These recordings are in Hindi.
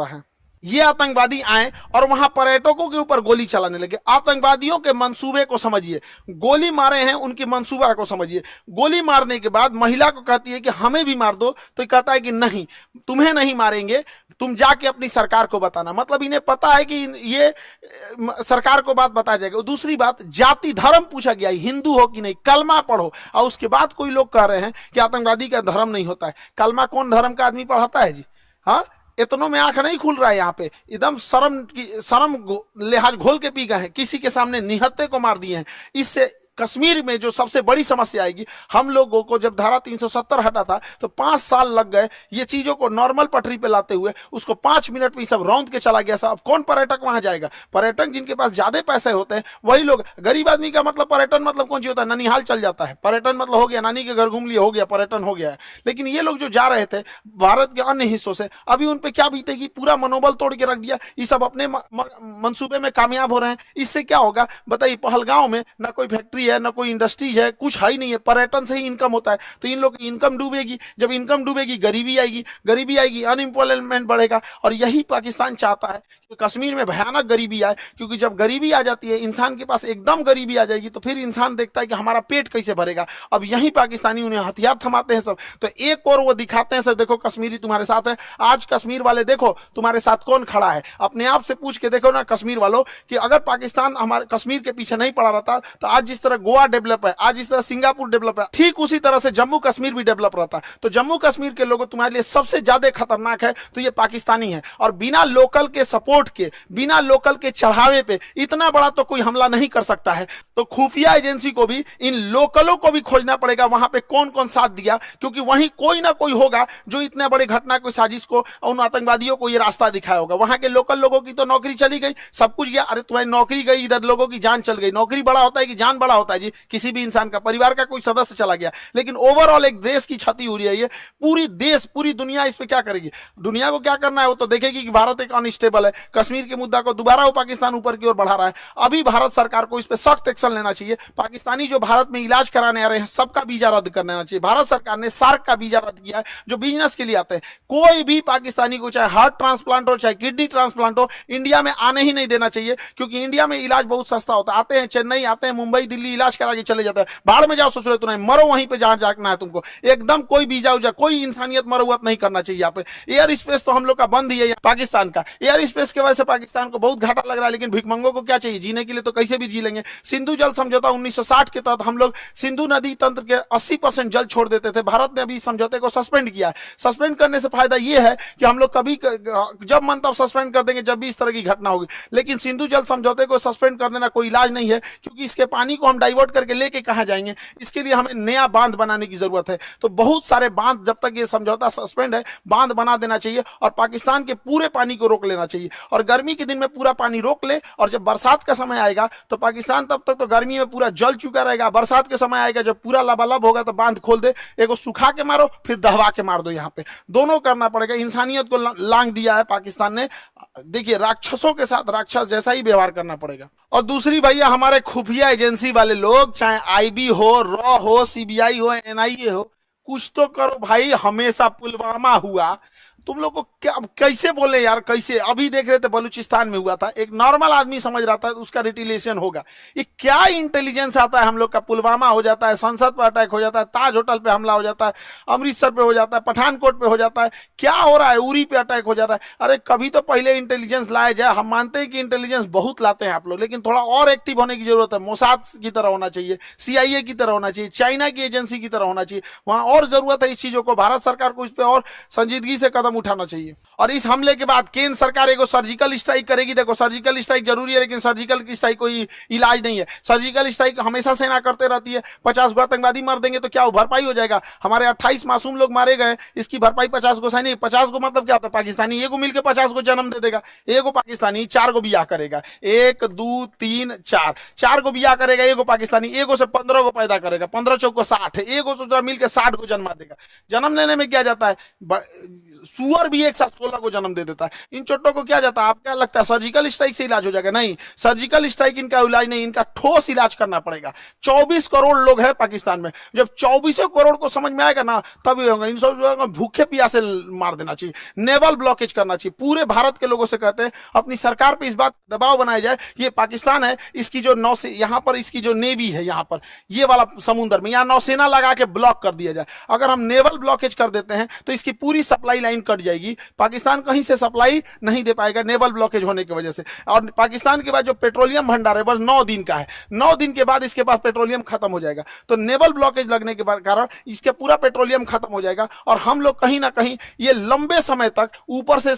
है। ये आतंकवादी आए और वहां पर्यटकों के ऊपर गोली चलाने लगे। आतंकवादियों के मंसूबे को समझिए, गोली मारे हैं उनके मंसूबा को समझिए। गोली मारने के बाद महिला को कहती है कि हमें भी मार दो, तो कहता है कि नहीं, तुम्हें नहीं मारेंगे, तुम जाके अपनी सरकार को बताना। मतलब इन्हें पता है कि ये सरकार को बात बताया जाएगा। दूसरी बात, जाति धर्म पूछा गया, हिंदू हो कि नहीं, कलमा पढ़ो। और उसके बाद कोई लोग कह रहे हैं कि आतंकवादी का धर्म नहीं होता है। कलमा कौन धर्म का आदमी पढ़ाता है जी? हाँ, इतनों में आंख नहीं खुल रहा है। यहाँ पे एकदम शर्म लिहाज घोल के पी गए हैं, किसी के सामने निहत्थे को मार दिए हैं। इससे कश्मीर में जो सबसे बड़ी समस्या आएगी, हम लोगों को जब धारा 370 हटा था तो 5 साल लग गए ये चीजों को नॉर्मल पटरी पे लाते हुए। उसको 5 मिनट में सब रौंद के चला गया। सब कौन पर्यटक वहां जाएगा? पर्यटक जिनके पास ज्यादा पैसे होते हैं वही लोग। गरीब आदमी का मतलब पर्यटन मतलब कौन सी होता है? ननिहाल चल जाता है पर्यटन, मतलब हो गया नानी के घर घूम लिए, हो गया पर्यटन, हो गया है। लेकिन ये लोग जो जा रहे थे भारत के अन्य हिस्सों से, अभी उन पे क्या बीतेगी? पूरा मनोबल तोड़ के रख दिया। ये सब अपने मंसूबे में कामयाब हो रहे हैं। इससे क्या होगा बताइए? पहलगांव में ना कोई फैक्ट्री है, ना कोई इंडस्ट्रीज है, कुछ है ही नहीं है। पर्यटन से ही इनकम होता है। तो इन लोग की इनकम डूबेगी। जब इनकम डूबेगी गरीबी आएगी, गरीबी आएगी अनएम्प्लॉयमेंट बढ़ेगा। और यही पाकिस्तान चाहता है कि कश्मीर में भयानक गरीबी आए, क्योंकि जब गरीबी आ जाती है, इंसान के पास एकदम गरीबी आ जाएगी, तो फिर इंसान देखता है कि हमारा पेट कैसे भरेगा। अब यही पाकिस्तानी उन्हें हथियार थमाते हैं सब। तो एक और वो दिखाते हैं सब, देखो कश्मीरी तुम्हारे साथ है। आज कश्मीर वाले देखो तुम्हारे साथ कौन खड़ा है। अपने आप से पूछ के देखो ना कश्मीर वालों, कि अगर पाकिस्तान हमारे कश्मीर के पीछे नहीं पड़ा रहता, तो आज जिस तरह गोवा डेवलप है, आज जिस तरह सिंगापुर डेवलप है, ठीक उसी तरह से जम्मू कश्मीर भी डेवलप रहता। तो जम्मू कश्मीर के लोगों तुम्हारे लिए सबसे ज्यादा खतरनाक है तो ये पाकिस्तानी है। और बिना लोकल के सपोर्ट के, बिना लोकल के चढ़ावे पे इतना बड़ा तो कोई हमला नहीं कर सकता है। तो खुफिया एजेंसी को भी इन लोकलों को भी खोजना पड़ेगा, वहां पे कौन कौन साथ दिया, क्योंकि वहीं कोई ना कोई होगा जो इतने बड़े घटना को, साजिश को, उन आतंकवादियों को ये रास्ता दिखाया होगा। वहां के लोकल लोगों की तो नौकरी चली गई, सब कुछ गया। अरे तुम्हारी नौकरी गई, इधर लोगों की जान चल गई। नौकरी बड़ा होता है कि जान बड़ा होता है जी? किसी भी इंसान का, परिवार का कोई सदस्य चला गया, लेकिन ओवरऑल एक देश की क्षति हो रही है। पूरी देश, पूरी दुनिया इस पे क्या करेगी? दुनिया को क्या करना है? वो तो देखेगी कि भारत एक अनस्टेबल है। कश्मीर के मुद्दा को दोबारा वो पाकिस्तान ऊपर की ओर बढ़ा रहा है। अभी भारत सरकार को इस पे सख्त एक्शन लेना चाहिए। पाकिस्तानी जो भारत में इलाज कराने आ रहे हैं, सबका वीजा रद्द कर देना चाहिए। भारत सरकार ने सार्क का वीजा रद्द किया है, जो बिजनेस के लिए आते हैं। कोई भी पाकिस्तानी को, चाहे हार्ट ट्रांसप्लांट हो, चाहे किडनी ट्रांसप्लांट हो, इंडिया में आने ही नहीं देना चाहिए, क्योंकि इंडिया में इलाज बहुत सस्ता होता है। आते हैं चेन्नई, आते हैं मुंबई, दिल्ली, इलाज करा के चले जाते हैं। बाहर में जाओ, सोच रहे तो नहीं, मरो वहीं पे जहां जाना है तुमको। एकदम कोई वीजा उजा, कोई इंसानियत मरवत नहीं करना चाहिए। यहाँ पे एयर स्पेस तो हम लोग का बंद ही है पाकिस्तान का। एयर स्पेस की वजह से पाकिस्तान को बहुत घाटा लग रहा है, लेकिन भिखमंगों को क्या चाहिए? जीने के लिए तो कैसे भी जी लेंगे। सिंधु जल समझौता 1960 के तहत हम लोग सिंधु नदी तंत्र के 80% जल छोड़ देते थे। भारत ने अभी समझौते को सस्पेंड किया है। सस्पेंड करने से फायदा यह है कि हम लोग कभी जब मन तब सस्पेंड कर देंगे, जब भी इस तरह की घटना होगी। लेकिन सिंधु जल समझौते को सस्पेंड कर देना कोई इलाज नहीं है, क्योंकि इसके पानी को हम डाइवर्ट करके लेके कहां जाएंगे? इसके लिए हमें नया बांध बनाने की जरूरत है। तो बहुत सारे बांध, जब तक ये समझौता सस्पेंड है, बांध बना देना चाहिए और पाकिस्तान के पूरे पानी को रोक लेना चाहिए। और गर्मी के दिन में पूरा पानी रोक ले, और जब बरसात का समय आएगा तो पाकिस्तान तब तक तो गर्मी में पूरा जल चुका रहेगा। बरसात के समय आएगा जब पूरा लबालब होगा, तो बांध खोल दे, एगो सुखा के मारो, फिर दहवा के मार दो। यहाँ पे दोनों करना पड़ेगा। इंसानियत को लांग दिया है पाकिस्तान ने। देखिए, राक्षसों के साथ राक्षस जैसा ही व्यवहार करना पड़ेगा। और दूसरी भैया, हमारे खुफिया एजेंसी वाले लोग, चाहे आईबी हो, रॉ हो, सीबीआई हो, एनआईए हो, कुछ तो करो भाई। हमेशा पुलवामा हुआ, तुम लोग को क्या, कैसे बोले यार? कैसे? अभी देख रहे थे बलूचिस्तान में हुआ था, एक नॉर्मल आदमी समझ रहा था उसका रिटिलेशन होगा। ये क्या इंटेलिजेंस आता है हम लोग का? पुलवामा हो जाता है, संसद पर अटैक हो जाता है, ताज होटल पे हमला हो जाता है, अमृतसर पे हो जाता है, पठानकोट पे हो जाता है, क्या हो रहा है? उरी पे अटैक हो जाता है। अरे कभी तो पहले इंटेलिजेंस लाया जाए। हम मानते हैं कि इंटेलिजेंस बहुत लाते हैं आप लोग, लेकिन थोड़ा और एक्टिव होने की जरूरत है। मोसाद की तरह होना चाहिए, सीआईए की तरह होना चाहिए, चाइना की एजेंसी की तरह होना चाहिए। वहां और जरूरत है इस चीजों को। भारत सरकार को इस पर और संजीदगी से कदम उठाना चाहिए। और इस हमले के बाद केंद्र सरकार एगो सर्जिकल स्ट्राइक करेगी। देखो, सर्जिकल स्ट्राइक जरूरी है, लेकिन सर्जिकल स्ट्राइक कोई इलाज नहीं है। सर्जिकल स्ट्राइक हमेशा सेना करते रहती है। 50 गो आतंकवादी मार देंगे तो क्या वो भरपाई हो जाएगा? हमारे 28 मासूम लोग मारे गए, इसकी भरपाई 50 गो सैनिक। 50 गो मतलब क्या होता है? पाकिस्तानी एगो मिलकर 50 गो जन्म दे देगा। एगो पाकिस्तानी 4 गो बियाह करेगा, 1 2 3 4, 4 गो बियाह करेगा एगो पाकिस्तानी। एगो से 15 गो पैदा करेगा, 15 चौको 60, एगो से मिलकर 60 गो जन्मा देगा। जन्म लेने में क्या जाता है? सुअर भी एक साथ 16 को जन्म दे देता है। इन चोटों को क्या जाता है, आप क्या लगता है सर्जिकल स्ट्राइक से इलाज हो जाएगा? नहीं, सर्जिकल स्ट्राइक इनका इलाज नहीं, इनका ठोस इलाज करना पड़ेगा। 24 करोड़ लोग हैं पाकिस्तान में, जब 24 करोड़ को समझ में आएगा ना तब होगा। इन सब भूखे प्यासे मार देना चाहिए, नेवल ब्लॉकेज करना चाहिए। पूरे भारत के लोगों से कहते हैं अपनी सरकार पे इस बात दबाव बनाया जाए कि ये पाकिस्तान है, इसकी जो नौ यहाँ पर इसकी जो नेवी है यहाँ पर ये वाला समुद्र में यहाँ नौसेना लगा के ब्लॉक कर दिया जाए। अगर हम नेवल ब्लॉकेज कर देते हैं तो इसकी पूरी सप्लाई लाइन कट जाएगी, पाकिस्तान कहीं से सप्लाई नहीं दे पाएगा नेवल ब्लॉकेज होने की वजह से। और पाकिस्तान के बाद जो पेट्रोलियम भंडार है बस 9 दिन का है, 9 दिन के बाद इसके पास पेट्रोलियम खत्म हो जाएगा। तो नेवल ब्लॉकेज लगने के कारण इसके पूरा पेट्रोलियम खत्म हो जाएगा और हम लोग कहीं ना कहीं ये लंबे समय तक ऊपर से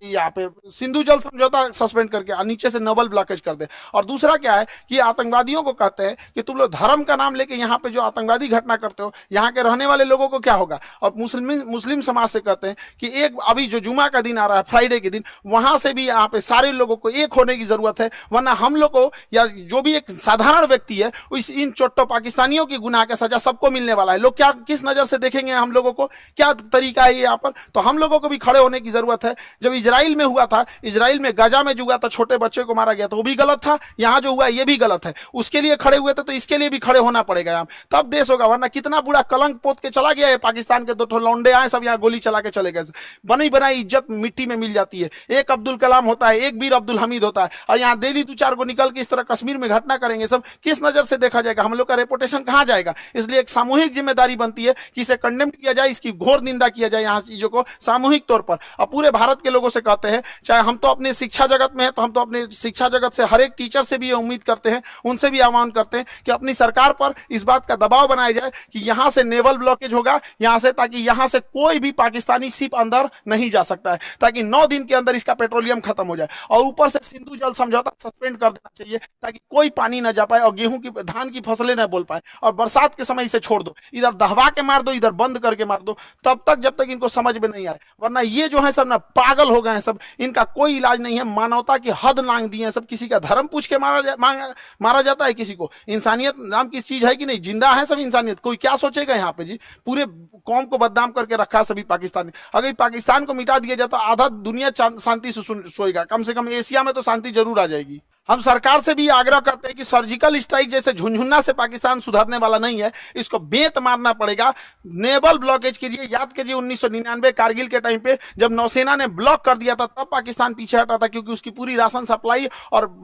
यहाँ पे सिंधु जल समझौता सस्पेंड करके नीचे से नेवल ब्लॉकेज कर दे। और दूसरा क्या है कि आतंकवादियों को कहते हैं कि तुम लोग धर्म का नाम लेके यहाँ पे जो आतंकवादी घटना करते हो यहाँ के रहने वाले लोगों को क्या होगा। और मुस्लिम समाज से कहते हैं कि एक अभी जो जुमा का दिन आ रहा है, फ्राइडे के दिन, वहां से भी यहाँ पे सारे लोगों को एक होने की जरूरत है, वरना हम लोग को या जो भी एक साधारण व्यक्ति है इन चोट्टो पाकिस्तानियों की गुनाह का सजा सबको मिलने वाला है। लोग क्या किस नजर से देखेंगे हम लोगों को, क्या तरीका है यहाँ पर। तो हम लोगों को भी खड़े होने की जरूरत है। जब इजराइल में हुआ था, इजराइल में गाजा में जो हुआ था, छोटे बच्चे को मारा गया था, वो भी गलत था। यहाँ जो हुआ ये भी गलत है। उसके लिए खड़े हुए थे तो इसके लिए भी खड़े होना पड़ेगा यहाँ, तब देश होगा। वरना कितना बुरा कलंक पोत के चला गया है पाकिस्तान के। 2 लौंडे आए सब यहाँ गोली चला के चले गए, बनी बनाई इज्जत मिट्टी में मिल जाती है। एक अब्दुल कलाम होता है, एक वीर अब्दुल हमीद होता है, और यहाँ डेली 2-4 को निकल के इस तरह कश्मीर में घटना करेंगे सब, किस नजर से देखा जाएगा, हम लोग का रेपुटेशन कहाँ जाएगा। इसलिए एक सामूहिक जिम्मेदारी बनती है कि इसे कंडेम किया जाए, इसकी घोर निंदा किया जाए यहाँ चीजों को सामूहिक तौर पर। और पूरे भारत के लोगों से कहते हैं, चाहे हम तो अपने शिक्षा जगत में है तो हम तो अपने शिक्षा जगत से हर एक टीचर से भी उम्मीद करते हैं, उनसे भी आह्वान करते हैं कि अपनी सरकार पर इस बात का दबाव बनाया जाए कि यहां से नेवल ब्लॉकेज होगा यहां से, ताकि यहां से कोई भी पाकिस्तानी शिप अंदर नहीं जा सकता है, ताकि 9 दिन के अंदर इसका पेट्रोलियम खत्म हो जाए। और ऊपर से सिंधु जल समझौता सस्पेंड कर देना चाहिए ताकि कोई पानी ना जा पाए और गेहूं की धान की फसलें ना बोल पाए। और बरसात के समय इसे छोड़ दो, इधर दहवा के मार दो, इधर बंद करके मार दो, तब तक जब तक इनको समझ में नहीं आए। वरना ये जो है सब ना पागल हो गए हैं सब, इनका कोई इलाज नहीं है। मानवता की हद लांग दी है सब। किसी का धर्म पूछ के मारा जाता है, किसी को इंसानियत नाम की चीज है कि नहीं, जिंदा है सब इंसानियत। कोई क्या सोचेगा यहाँ पे जी, पूरे कौम को बदनाम करके रखा है सभी पाकिस्तानी। अगर पाकिस्तान को मिटा दिया जाता आधा दुनिया शांति से सोएगा, कम से कम एशिया में तो शांति जरूर आ जाएगी। हम सरकार से भी आग्रह करते हैं कि सर्जिकल स्ट्राइक जैसे झुनझुना से पाकिस्तान सुधरने वाला नहीं है, इसको बेंत मारना पड़ेगा। नेवल ब्लॉकेज कीजिए। याद कीजिए 1999 कारगिल के टाइम पे जब नौसेना ने ब्लॉक कर दिया था, तब पाकिस्तान पीछे हटा था, क्योंकि उसकी पूरी राशन सप्लाई और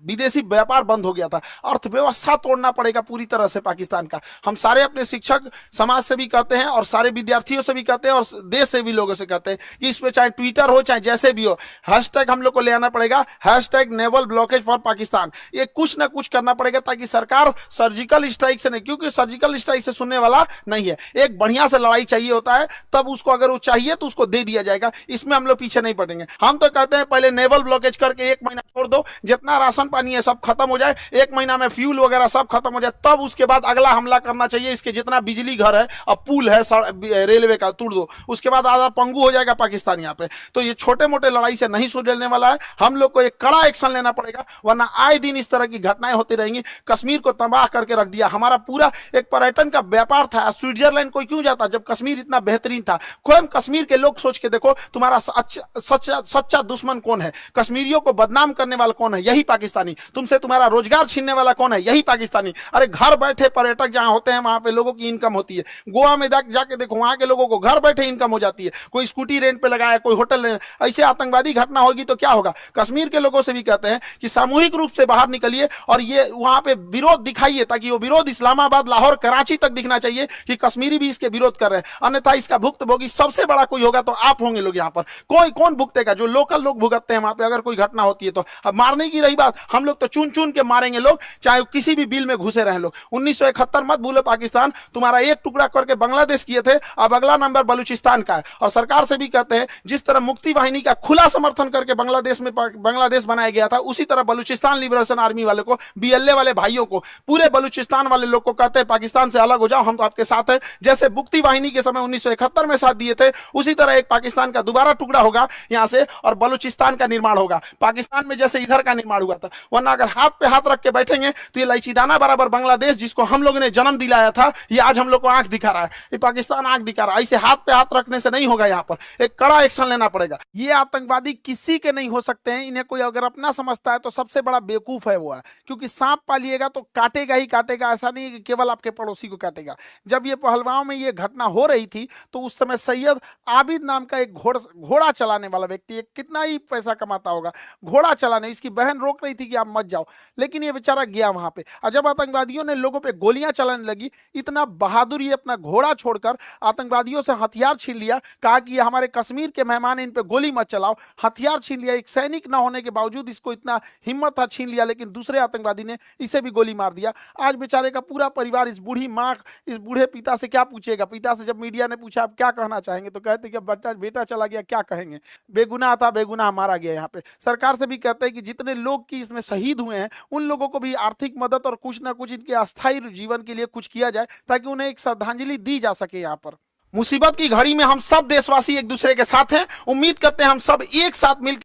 विदेशी व्यापार बंद हो गया था। अर्थव्यवस्था तोड़ना पड़ेगा पूरी तरह से पाकिस्तान का। हम सारे अपने शिक्षक समाज से भी कहते हैं और सारे विद्यार्थियों से भी कहते हैं और देश से भी लोगों से कहते हैं कि इसमें चाहे ट्विटर हो चाहे जैसे भी हो, हैशटैग हम लोग को ले आना पड़ेगा, hashtag naval blockage for Pakistan. ये कुछ ना कुछ करना पड़ेगा ताकि सरकार सर्जिकल स्ट्राइक से नहीं, क्योंकि सर्जिकल स्ट्राइक से सुनने वाला नहीं है। एक बढ़िया से लड़ाई चाहिए होता है, तब उसको अगर वो चाहिए तो उसको दे दिया जाएगा। इसमें हम लोग पीछे नहीं पड़ेंगे। हम तो कहते हैं पहले नेवल ब्लॉकेज करके 1 महीना छोड़ दो, जितना राशन पानी है सब खत्म हो जाए, 1 महीना में फ्यूल वगैरह सब खत्म हो जाए, तब उसके बाद अगला हमला करना चाहिए। इसके जितना बिजली घर है और पुल है रेलवे का तोड़ दो, उसके बाद आधा पंगु हो जाएगा पाकिस्तान यहाँ पे। तो ये छोटे मोटे लड़ाई से नहीं सुलझने वाला है। हम लोग को एक कड़ा एक्शन लेना पड़ेगा, वरना आए दिन इस तरह की घटनाएं होती रहेंगी। कश्मीर को तबाह करके रख दिया। हमारा पूरा एक पर्यटन का व्यापार था। स्विट्जरलैंड कोई क्यों जाता जब कश्मीर इतना बेहतरीन था। कोई कश्मीर के लोग सोच के देखो, तुम्हारा सच्चा दुश्मन कौन है, कश्मीरियों को बदनाम करने वाला कौन है, यही पाकिस्तानी। तुमसे तुम्हारा रोजगार छीनने वाला कौन है, यही पाकिस्तानी। अरे घर बैठे पर्यटक जहां होते हैं वहां पे लोगों की इनकम होती है। गोवा में जाके देखो, वहां के लोगों को घर बैठे इनकम हो जाती है। कोई स्कूटी रेंट पे लगाया, कोई होटल रेंट। ऐसे आतंकवादी घटना होगी तो क्या होगा। कश्मीर के लोगों से भी कहते हैं कि सामूहिक रूप से बाहर निकलिए और ये वहां पे विरोध दिखाइए, ताकि वो विरोध इस्लामाबाद, लाहौर, कराची तक दिखना चाहिए कि कश्मीरी भी इसके विरोध कर रहे हैं। अन्यथा इसका भुक्तभोगी सबसे बड़ा कोई होगा तो आप होंगे लोग यहाँ पर। कोई कौन भुगतेगा, जो लोकल लोग भुगतते हैं वहां पे अगर कोई घटना होती है तो। अब मारने की रही बात, हम लोग तो चुन चुन के मारेंगे लोग, चाहे किसी भी बिल में घुसे रहे लोग। 1971 मत भूलो पाकिस्तान, तुम्हारा एक टुकड़ा करके बांग्लादेश किए थे, अब अगला नंबर बलूचिस्तान का है। और सरकार से भी कहते हैं जिस तरह मुक्ति वाहिनी का खुला समर्थन करके बांग्लादेश बनाया गया था, उसी तरह बलूचिस्तान लिबरेशन आर्मी वाले को, बीएलए वाले भाइयों को, पूरे बलूचिस्तान वाले लोग को कहते हैं पाकिस्तान से अलग हो जाओ, हम तो आपके साथ हैं। जैसे मुक्ति वाहिनी के समय 1971 में साथ दिए थे, उसी तरह एक पाकिस्तान का दोबारा टुकड़ा होगा यहां से और बलूचिस्तान का निर्माण होगा। पाकिस्तान में जैसे इधर का निर्माण हुआ था, वरना अगर हाथ पे हाथ रख के बैठेंगे तो ये इलायचीदाना बराबर बांग्लादेश, जिसको हम लोगों ने जन्म दिलाया था, ये आज हम लोग को आंख दिखा रहा है, ये पाकिस्तान आंख दिखा रहा है। ऐसे हाथ पे हाथ रखने से नहीं होगा, यहाँ पर एक कड़ा एक्शन लेना पड़ेगा। ये आतंकवादी किसी के नहीं हो सकते हैं, इन्हें कोई अगर अपना समझता है तो सबसे बड़ा बेवकूफ है वो है, क्योंकि सांप पालिएगा तो काटेगा ही काटेगा, ऐसा नहीं कि केवल आपके पड़ोसी को काटेगा। जब ये पहलगांव में ये घटना हो रही थी तो उस समय सैयद आबिद नाम का एक घोड़ा चलाने वाला व्यक्ति, कितना ही पैसा कमाता होगा, घोड़ा चलाने, इसकी बहन रोक रही थी कि आप मत जाओ, लेकिन ये बेचारा गया वहां पे। और जब आतंकवादियों ने लोगों पे गोलियां चलाने लगी, इतना बहादुर ये अपना घोड़ा छोड़कर आतंकवादियों से हथियार छीन लिया, कहा कि ये हमारे कश्मीर के मेहमान, इन पे गोली मत चलाओ, हथियार छीन लिया। एक सैनिक ना होने के बावजूद इसको इतना हिम्मत था, छीन लिया, लेकिन दूसरे आतंकवादी ने इसे भी गोली मार दिया। आज बेचारे का पूरा परिवार, इस बूढ़ी माँ, इस बूढ़े पिता से क्या पूछेगा। पिता से जब मीडिया ने पूछा आप क्या कहना चाहेंगे, तो कहते कि बेटा चला गया, क्या कहेंगे, बेगुनाह था, बेगुनाह मारा गया। यहाँ पे सरकार से भी कहते हैं कि जितने लोग की इसमें शहीद हुए हैं उन लोगों को भी आर्थिक मदद और कुछ ना कुछ इनके अस्थायी जीवन के लिए कुछ किया जाए, ताकि उन्हें एक श्रद्धांजलि दी जा सके। यहाँ पर मुसीबत की घड़ी में हम सब देशवासी एक दूसरे के साथ हैं। उम्मीद करते हैं हम सब एक साथ मिलकर